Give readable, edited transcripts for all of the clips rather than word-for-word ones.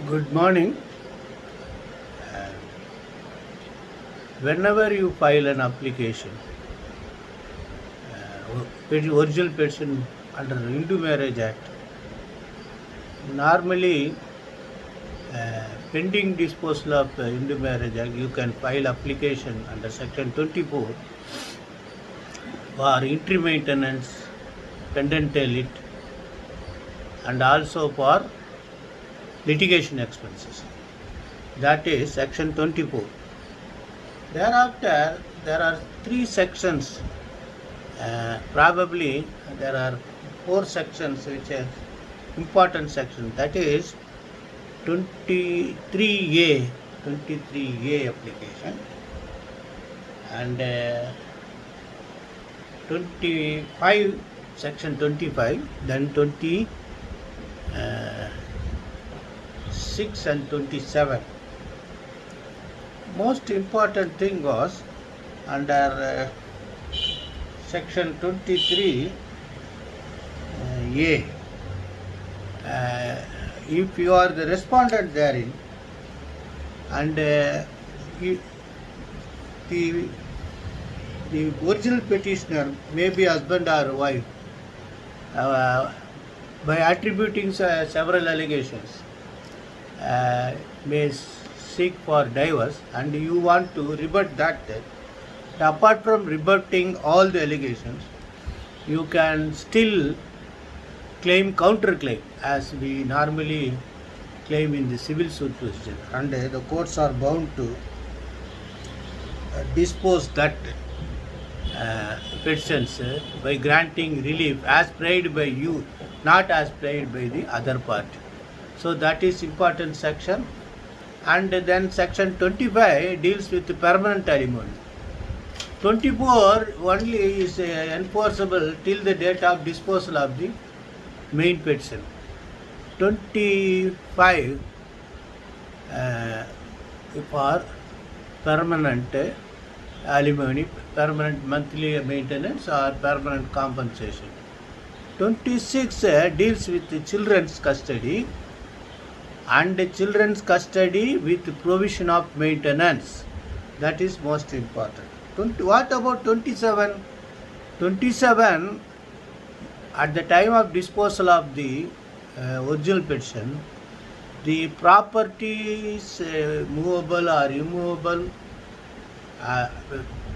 Good morning. Uh, Whenever you file an application, original petition under Hindu Marriage Act, normally pending disposal of Hindu Marriage Act, you can file application under Section 24 for entry maintenance, pendant lit, and also for litigation expenses. That is Section 24. Thereafter, there are three sections. Probably there are four sections which are important sections. That is 23A, 23A application, and 25, section 25, then 26 and 27. Most important thing was under section 23A, if you are the respondent therein and the original petitioner may be husband or wife, by attributing several allegations, may seek for divorce, and you want to rebut that. Apart from rebutting all the allegations, you can still claim counterclaim as we normally claim in the civil suit procedure, and the courts are bound to dispose that petitions by granting relief as prayed by you, not as prayed by the other party. So that is important section. And then section 25 deals with the permanent alimony. 24 only is enforceable till the date of disposal of the main petition. 25 for permanent alimony, permanent monthly maintenance or permanent compensation. 26 deals with the children's custody and children's custody with provision of maintenance. That is most important. What about 27? 27, at the time of disposal of the original petition, the property is movable or immovable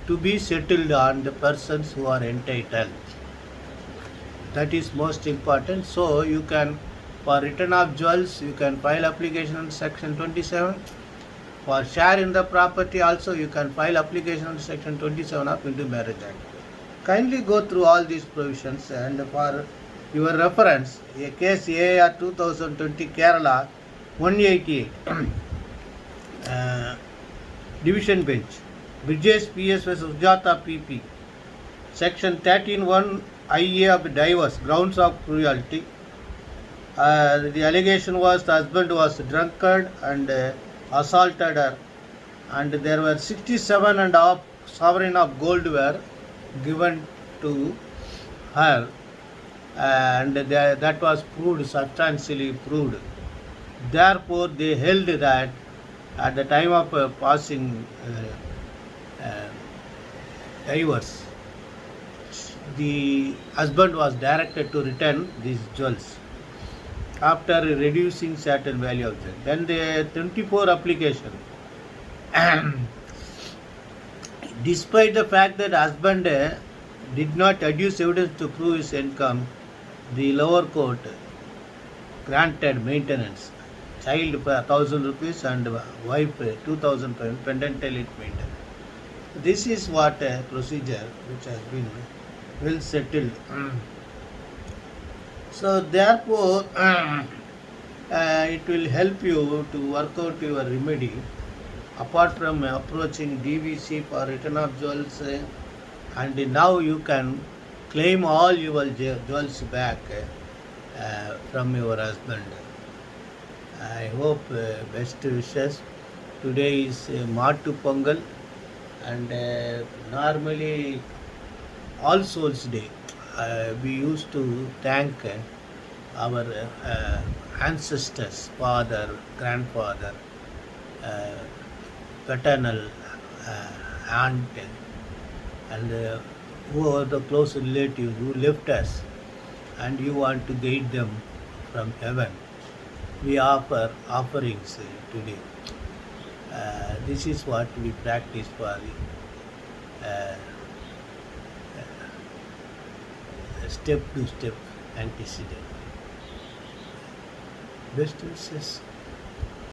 to be settled on the persons who are entitled. That is most important. So you can, for return of jewels, you can file application on section 27. For share in the property also, you can file application on section 27 of Hindu Marriage Act. Kindly go through all these provisions, and for your reference, a case AR 2020 Kerala 188 Division Bench, Bridges PS vs. Ujata PP, section 13(1) IA of divorce, grounds of cruelty. The allegation was the husband was drunkard and assaulted her, and there were 67.5 sovereign of gold were given to her, and that was proved, substantially proved. Therefore, they held that at the time of passing divorce, the husband was directed to return these jewels after reducing certain value of them. Then the 24 application, despite the fact that husband did not adduce evidence to prove his income, the lower court granted maintenance. Child for 1,000 rupees and wife 2,000 pendant lit maintenance. This is what procedure which has been well settled. So therefore, it will help you to work out your remedy. Apart from approaching DVC for return of jewels, and now you can claim all your jewels back from your husband. I hope best wishes. Today is Matu Pongal, and normally All Souls Day. We used to thank our ancestors, father, grandfather, uh, paternal aunt, and who are the close relatives who left us, and you want to guide them from heaven. We offer offerings today. This is what we practice for uh, step to step antecedent. Best wishes.